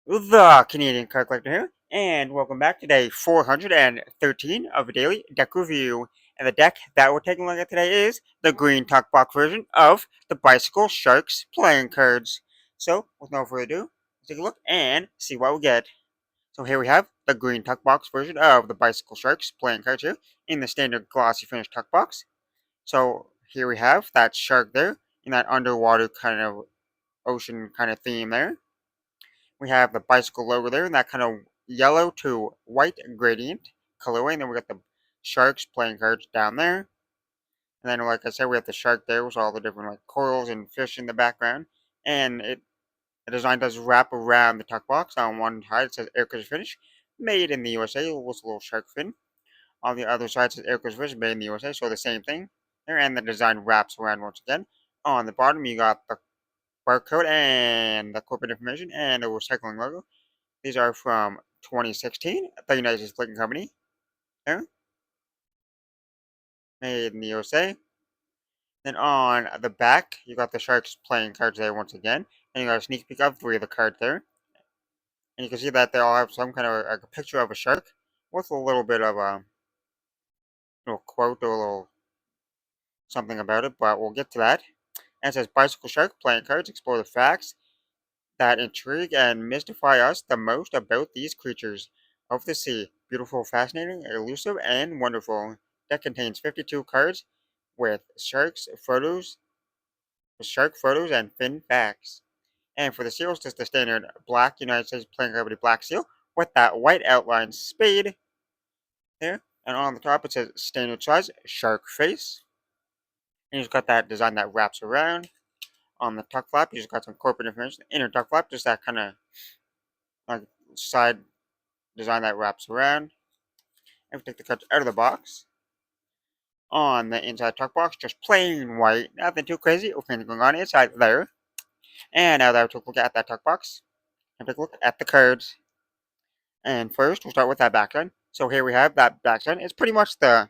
The Canadian Card Collector here, and welcome back to day 413 of a daily deck review. And the deck that we're taking a look at today is the green tuck box version of the Bicycle Sharks playing cards. So, with no further ado, let's take a look and see what we get. So here we have the green tuck box version of the Bicycle Sharks playing cards here in the standard glossy finish tuck box. So here we have that shark there in that underwater kind of ocean kind of theme there. We have the bicycle logo there in that kind of yellow to white gradient colorway. And then we got the sharks playing cards down there. And then, like I said, we have the shark there with all the different like corals and fish in the background. And the design does wrap around the tuck box. On one side it says Aircraft Finish, made in the USA with a little shark fin. On the other side it says Aircraft Finish, made in the USA, so the same thing there. And the design wraps around once again. On the bottom you got the barcode and the corporate information and the recycling logo. These are from 2016, the United States Flicking Company. There, made in the USA. Then on the back, you got the Sharks playing cards there once again. And you got a sneak peek of three of the cards there. And you can see that they all have some kind of a picture of a shark with a little bit of a little quote or a little something about it, but we'll get to that. And it says Bicycle Shark playing cards explore the facts that intrigue and mystify us the most about these creatures of the sea. Beautiful, fascinating, elusive, and wonderful. Deck contains 52 cards with shark photos, and fin facts. And for the seals, just the standard black United States Playing Company black seal with that white outline spade there. And on the top, it says standard size shark face. And you've got that design that wraps around. On the tuck flap, you just got some corporate information. Inner tuck flap, just that kind of like side design that wraps around. And we take the cards out of the box. On the inside tuck box, just plain white, nothing too crazy or anything going on inside there. And now that we took a look at that tuck box, and take a look at the cards. And first, we'll start with that background. So here we have that background. It's pretty much the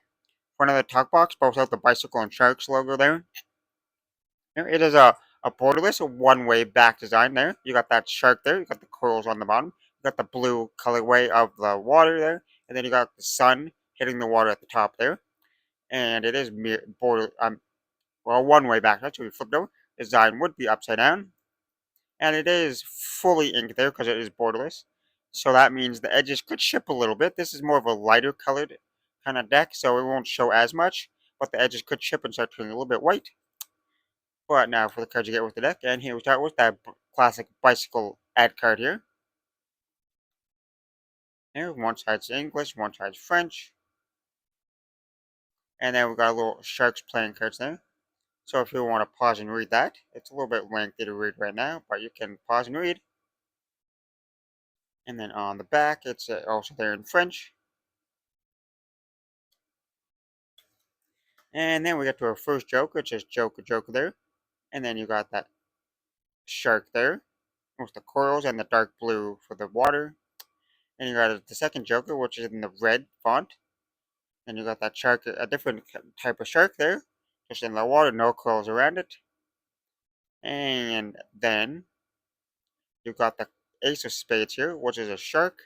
front of the tuck box, both have the bicycle and sharks logo there. Here it is a borderless, one-way back design there. You got that shark there. You got the corals on the bottom. You got the blue colorway of the water there, and then you got the sun hitting the water at the top there. And it is border well, one way back. That's what we flipped over. The design would be upside down, and it is fully inked there because it is borderless. So that means the edges could chip a little bit. This is more of a lighter colored kind of deck, so it won't show as much, but the edges could chip and start turning a little bit white. But now for the cards you get with the deck, and here we start with that classic bicycle ad card here. Here, one side's English, one side's French, and then we got a little sharks playing cards there. So if you want to pause and read that, it's a little bit lengthy to read right now, but you can pause and read. And then on the back, it's also there in French. And then we get to our first joke, which is joke there. And then you got that shark there with the corals and the dark blue for the water. And you got the second Joker, which is in the red font. And you got that shark, a different type of shark there, just in the water, no corals around it. And then you got the Ace of Spades here, which is a shark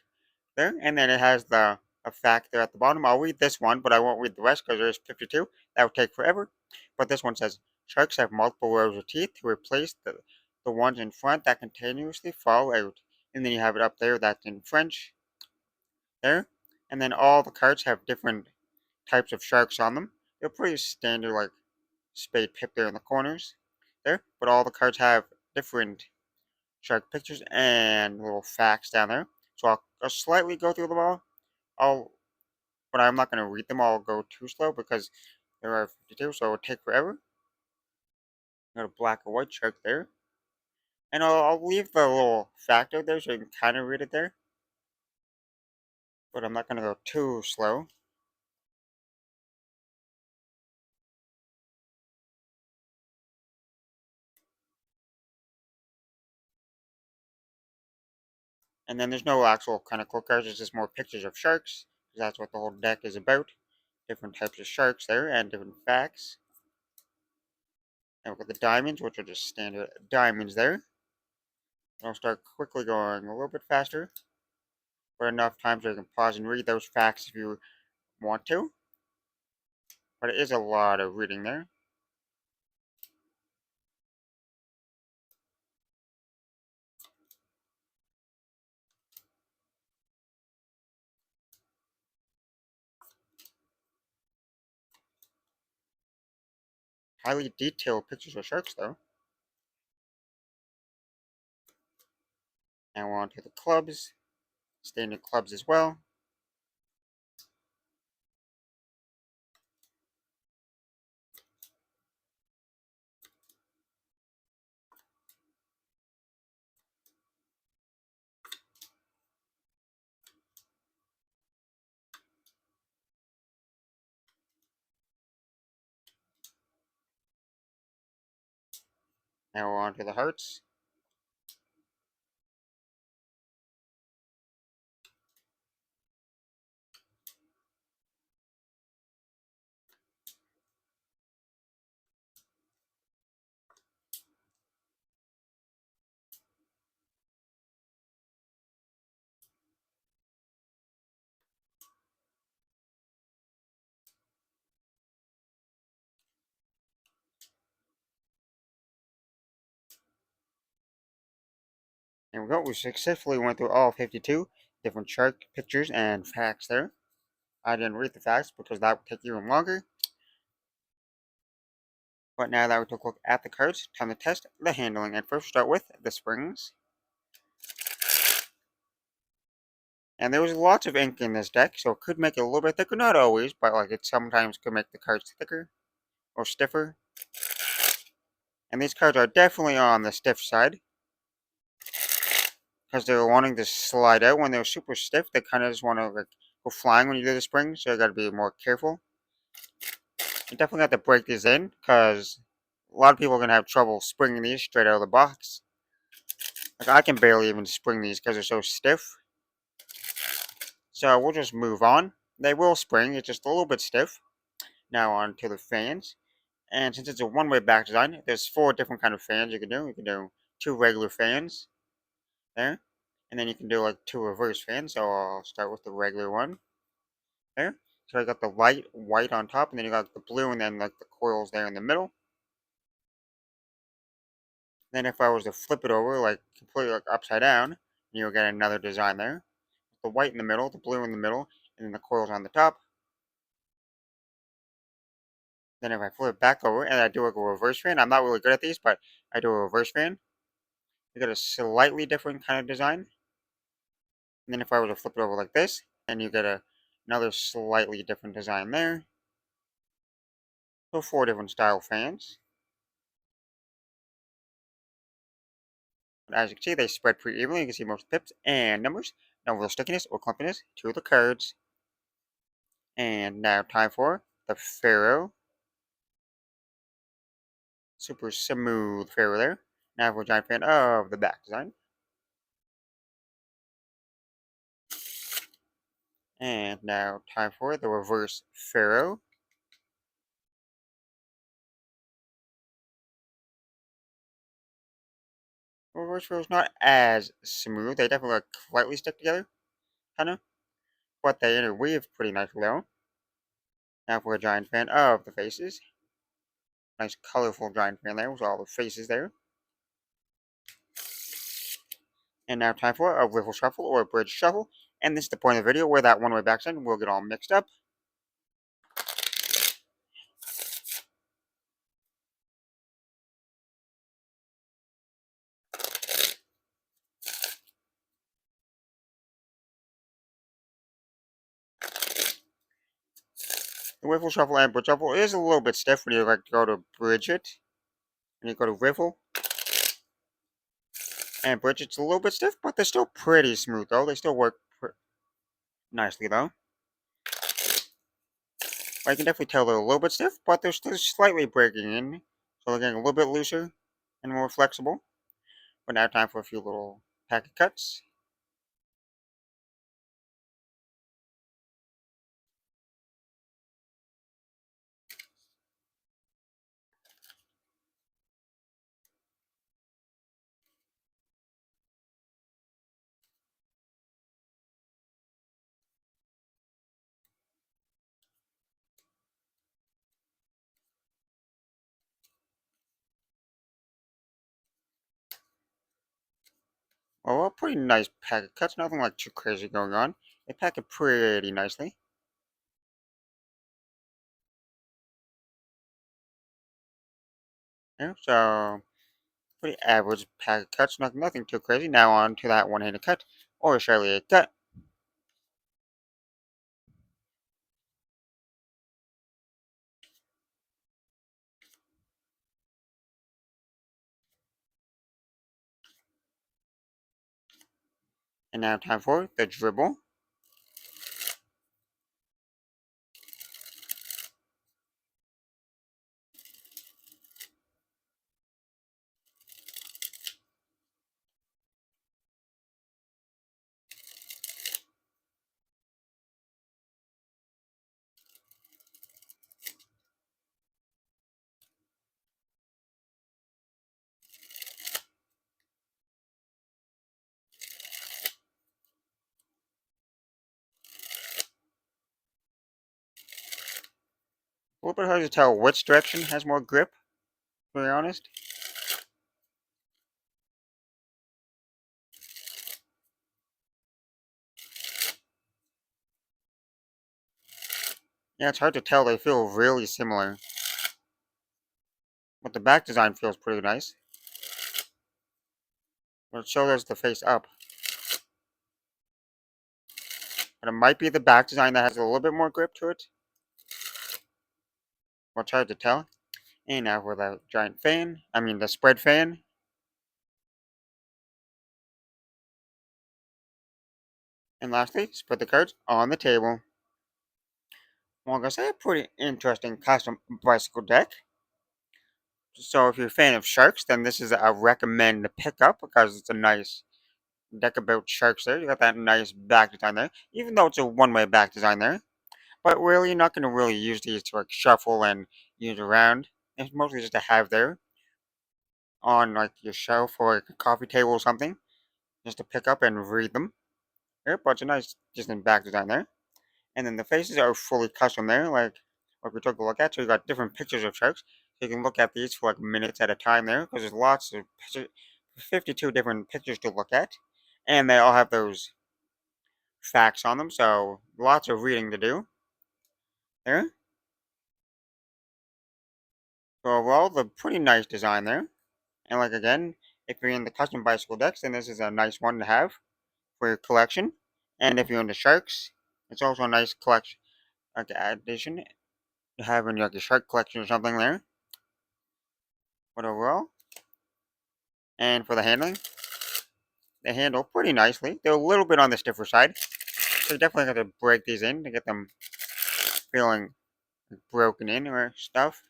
there, and then it has the a fact there at the bottom. I'll read this one, but I won't read the rest because there's 52. That would take forever. But this one says sharks have multiple rows of teeth to replace the ones in front that continuously fall out. And then you have it up there that's in French there. And then all the cards have different types of sharks on them. They're pretty standard like spade pip there in the corners there. But all the cards have different shark pictures and little facts down there. So I'll slightly go through them all. I'll, but I'm not going to read them all. Go too slow because there are 52, so it would take forever. Got a black and white shark there, and I'll leave the little fact out there so you can kind of read it there. But I'm not going to go too slow. And then there's no actual kind of quote cards. It's just more pictures of sharks because that's what the whole deck is about. Different types of sharks there and different facts. And we've got the diamonds, which are just standard diamonds there. I'll start quickly going a little bit faster, but enough time so you can pause and read those facts if you want to. But it is a lot of reading there. Highly detailed pictures of sharks, though. Now we're on to the clubs. Standard clubs as well. Now we're on to the hearts. There we go. We successfully went through all 52 different shark pictures and facts there. I didn't read the facts because that would take even longer. But now that we took a look at the cards, time to test the handling. And first, start with the springs. And there was lots of ink in this deck, so it could make it a little bit thicker. Not always, but like it sometimes could make the cards thicker or stiffer. And these cards are definitely on the stiff side because they're wanting to slide out. When they're super stiff, they kind of just want to like go flying when you do the spring, so you got to be more careful. You definitely have to break these in because a lot of people are gonna have trouble springing these straight out of the box. Like I can barely even spring these because they're so stiff. So we'll just move on. They will spring, it's just a little bit stiff. Now on to the fans. And since it's a one-way back design, there's 4 different kind of fans you can do. You can do 2 regular fans there, and then you can do like 2 reverse fans. So I'll start with the regular one there. So I got the light white on top, and then you got the blue, and then like the coils there in the middle. Then if I was to flip it over like completely like upside down, you'll get another design there. The white in the middle, the blue in the middle, and then the coils on the top. Then if I flip it back over and I do like a reverse fan, I'm not really good at these, but I do a reverse fan. You get a slightly different kind of design. And then if I were to flip it over like this, and you get another slightly different design there. So 4 different style fans. But as you can see, they spread pretty evenly. You can see most pips and numbers. No real stickiness or clumpiness to the cards. And now time for the Pharaoh. Super smooth Pharaoh there. Now for a giant fan of the back design. And now time for the reverse Pharaoh. Reverse Pharaoh's not as smooth. They definitely like slightly stick together, kind of. But they interweave pretty nicely though. Now for a giant fan of the faces. Nice colorful giant fan there with all the faces there. And now time for a riffle shuffle or a bridge shuffle. And this is the point of the video where that one-way backside will get all mixed up. The riffle shuffle and bridge shuffle is a little bit stiff when you like to go to bridge it. When you go to riffle and bridge, it's a little bit stiff, but they're still pretty smooth though. They still work nicely though. I can definitely tell they're a little bit stiff, but they're still slightly breaking in. So they're getting a little bit looser and more flexible. But now time for a few little packet cuts. Well, a pretty nice pack of cuts. Nothing like too crazy going on. They pack it pretty nicely. Yeah, so pretty average pack of cuts. Nothing too crazy. Now on to that one-handed cut or a Charlier cut. And now time for the dribble. A little bit hard to tell which direction has more grip, to be honest. Yeah, it's hard to tell. They feel really similar. But the back design feels pretty nice. But it shows the face up. But it might be the back design that has a little bit more grip to it. Well, it's hard to tell. And now for the giant fan. I mean, the spread fan. And lastly, spread the cards on the table. Well, I'm going to say a pretty interesting custom bicycle deck. So if you're a fan of sharks, then this is a recommend to pick up because it's a nice deck about sharks there. You got that nice back design there, even though it's a one-way back design there. But really, you're not going to really use these to like shuffle and use around. It's mostly just to have there on like your shelf or like a coffee table or something, just to pick up and read them. Here, but it's a nice decent back design there. And then the faces are fully custom there, like what we took a look at. So you got different pictures of sharks. So you can look at these for like minutes at a time there, because there's lots of pictures, 52 different pictures to look at, and they all have those facts on them. So lots of reading to do there. So overall, the pretty nice design there. And like again, if you're in the custom bicycle decks, then this is a nice one to have for your collection. And if you're into sharks, it's also a nice collection, like addition to have in like your shark collection or something there. But overall, and for the handling, they handle pretty nicely. They're a little bit on the stiffer side, so you definitely have to break these in to get them feeling broken in or stuff.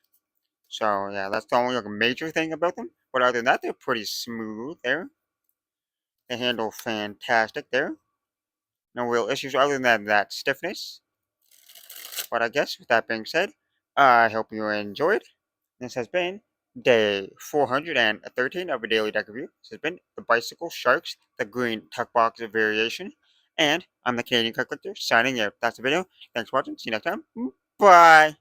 So yeah, that's the only like major thing about them. But other than that, they're pretty smooth there. They handle fantastic there. No real issues other than that stiffness. But I guess with that being said, I hope you enjoyed. This has been day 413 of a daily deck review. This has been the Bicycle Sharks, the green tuck box variation. And I'm the Canadian Cut Collector signing out. That's the video. Thanks for watching. See you next time. Bye.